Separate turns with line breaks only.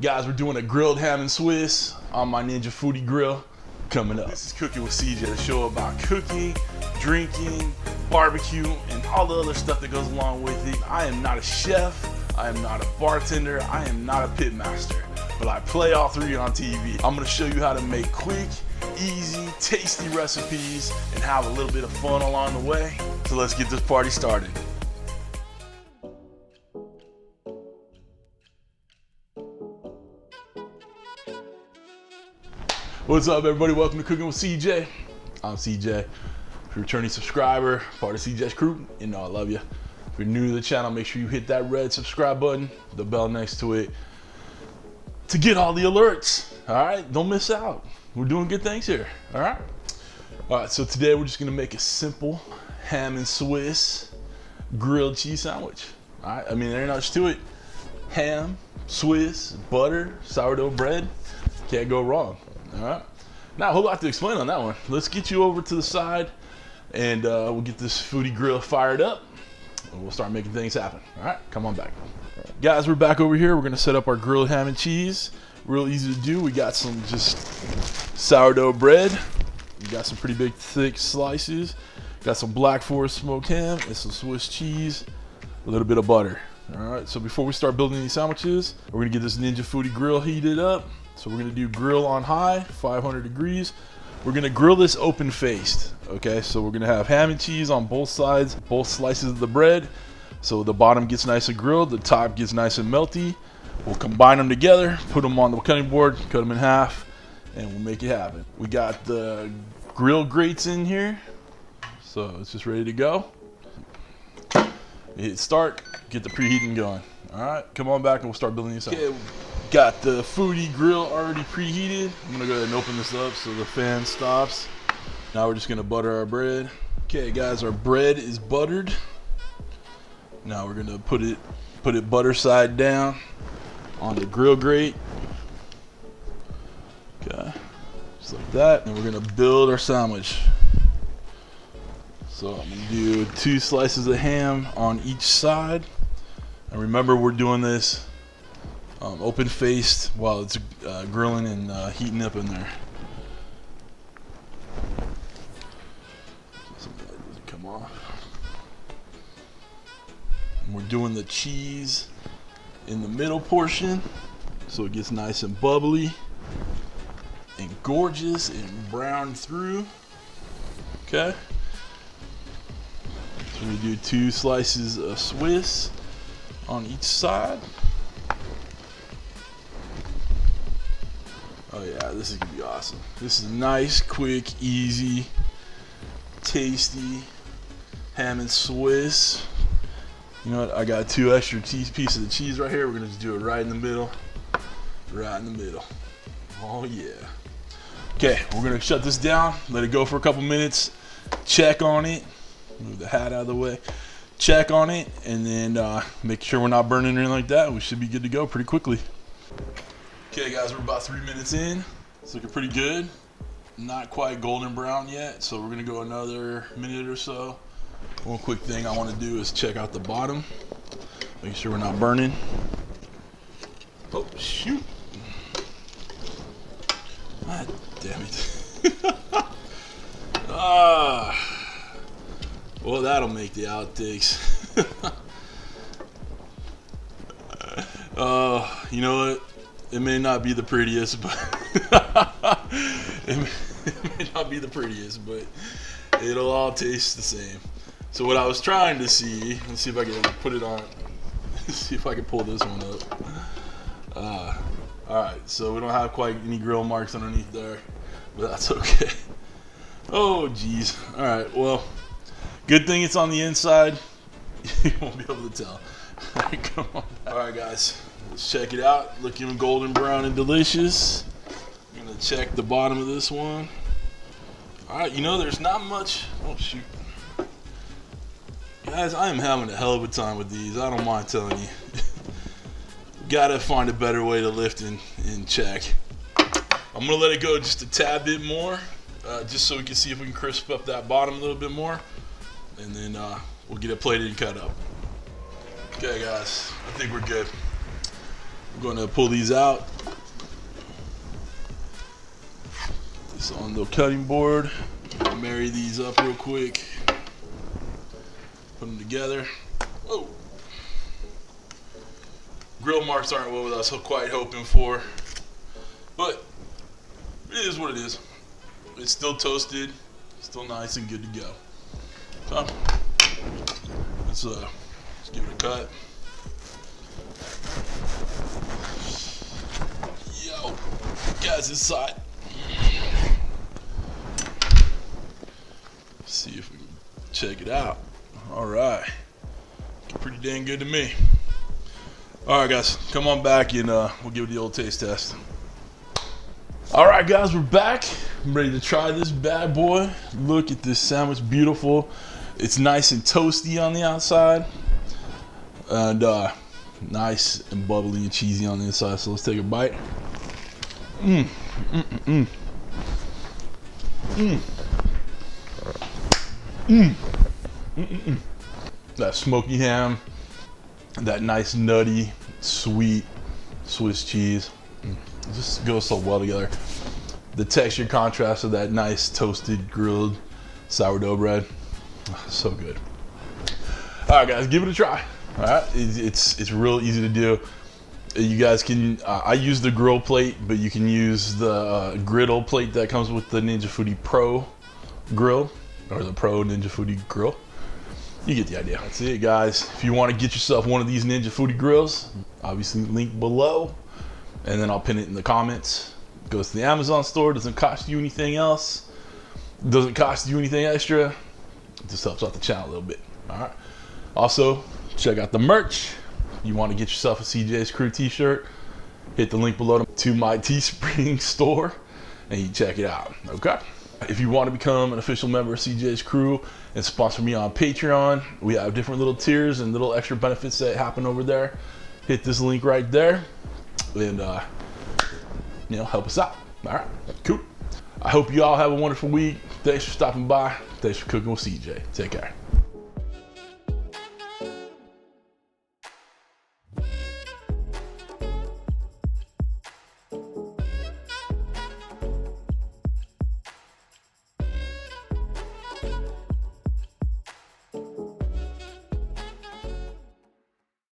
Guys, we're doing a grilled ham and Swiss on my Ninja Foodi Grill coming up. This is Cooking with CJ, the show about cooking, drinking, barbecue, and all the other stuff that goes along with it. I am not a chef, I am not a bartender, I am not a pit master, but I play all three on TV. I'm gonna show you how to make quick, easy, tasty recipes and have a little bit of fun along the way. So let's get this party started. What's up, everybody? Welcome to Cooking with CJ. I'm CJ. If you're a returning subscriber, part of CJ's crew, you know I love you. If you're new to the channel, make sure you hit that red subscribe button, the bell next to it, to get all the alerts. All right, don't miss out. We're doing good things here. All right. All right. So today we're just gonna make a simple ham and Swiss grilled cheese sandwich. All right. I mean, there ain't much to it. Ham, Swiss, butter, sourdough bread. Can't go wrong. All right. Now, a whole lot to explain on that one. Let's get you over to the side, and we'll get this Foodi Grill fired up, and we'll start making things happen. All right, come on back. Right. Guys, we're back over here. We're gonna set up our grilled ham and cheese. Real easy to do. We got some just sourdough bread. We got some pretty big, thick slices. Got some Black Forest smoked ham and some Swiss cheese. A little bit of butter. All right. So before we start building these sandwiches, we're gonna get this Ninja Foodi Grill heated up. So we're gonna do grill on high, 500 degrees. We're gonna grill this open faced, okay? So we're gonna have ham and cheese on both sides, both slices of the bread. So the bottom gets nice and grilled, the top gets nice and melty. We'll combine them together, put them on the cutting board, cut them in half, and we'll make it happen. We got the grill grates in here, so it's just ready to go. Hit start, get the preheating going. All right, come on back and we'll start building these out. Okay. Got the Foodi Grill already preheated. I'm gonna go ahead and open this up so the fan stops. Now we're just gonna butter our bread. Okay guys, our bread is buttered. Now we're gonna put it butter side down on the grill grate. Okay, just like that. And we're gonna build our sandwich. So I'm gonna do 2 slices of ham on each side. And remember, we're doing this open-faced while it's grilling and heating up in there. Something that doesn't come off. And we're doing the cheese in the middle portion, so it gets nice and bubbly and gorgeous and browned through. Okay. So we do 2 slices of Swiss on each side. Oh yeah, this is gonna be awesome. This is nice, quick, easy, tasty ham and Swiss. You know what? I got 2 extra pieces of cheese right here. We're gonna just do it right in the middle. Right in the middle. Oh yeah. Okay, we're gonna shut this down, let it go for a couple minutes, check on it. Move the hat out of the way. Check on it, and then make sure we're not burning or anything like that. We should be good to go pretty quickly. Okay guys, we're about 3 minutes in. It's looking pretty good. Not quite golden brown yet, so we're gonna go another minute or so. One quick thing I wanna do is check out the bottom. Make sure we're not burning. Oh, shoot. God damn it. Well, that'll make the outtakes. You know what? It may not be the prettiest, but it may not be the prettiest, but it'll all taste the same. So what I was trying to see, let's see if I can put it on. Let's see if I can pull this one up. All right, so we don't have quite any grill marks underneath there, but that's okay. Oh, geez. All right, well, good thing it's on the inside. You won't be able to tell. All right, come on. All right, guys. Let's check it out. Looking golden brown and delicious. I'm gonna check the bottom of this one. All right, you know, there's not much. Oh shoot, guys, I am having a hell of a time with these. I don't mind telling you. Gotta find a better way to lift and check. I'm gonna let it go just a tad bit more, just so we can see if we can crisp up that bottom a little bit more, and then we'll get it plated and cut up. Okay, guys, I think we're good. I'm gonna pull these out. This on the cutting board. Marry these up real quick. Put them together. Whoa. Grill marks aren't what I was quite hoping for, but it is what it is. It's still toasted, still nice and good to go. So let's give it a cut. Yo, guys, inside. See if we can check it out. All right, pretty dang good to me. All right, guys, come on back and we'll give it the old taste test. All right, guys, we're back. I'm ready to try this bad boy. Look at this sandwich, beautiful. It's nice and toasty on the outside, and nice and bubbly and cheesy on the inside. So let's take a bite. That smoky ham, that nice nutty, sweet Swiss cheese. It just goes so well together. The texture contrast of that nice toasted grilled sourdough bread. So good. All right, guys, give it a try. All right, it's real easy to do. You guys can, I use the grill plate, but you can use the griddle plate that comes with the Ninja Foodi Pro grill, or the Pro Ninja Foodi Grill. You get the idea. That's it, guys. If you want to get yourself one of these Ninja Foodi Grills, obviously link below, and then I'll pin it in the comments. It goes to the Amazon store. Doesn't cost you anything else. Doesn't cost you anything extra. It just helps out the channel a little bit. All right. Also, check out the merch. You want to get yourself a CJ's Crew t-shirt, hit the link below to my Teespring store, and you check it out. Okay. If you want to become an official member of CJ's Crew and sponsor me on Patreon, we have different little tiers and little extra benefits that happen over there. Hit this link right there, and help us out. All right, cool. I hope you all have a wonderful week. Thanks for stopping by. Thanks for cooking with CJ. Take care.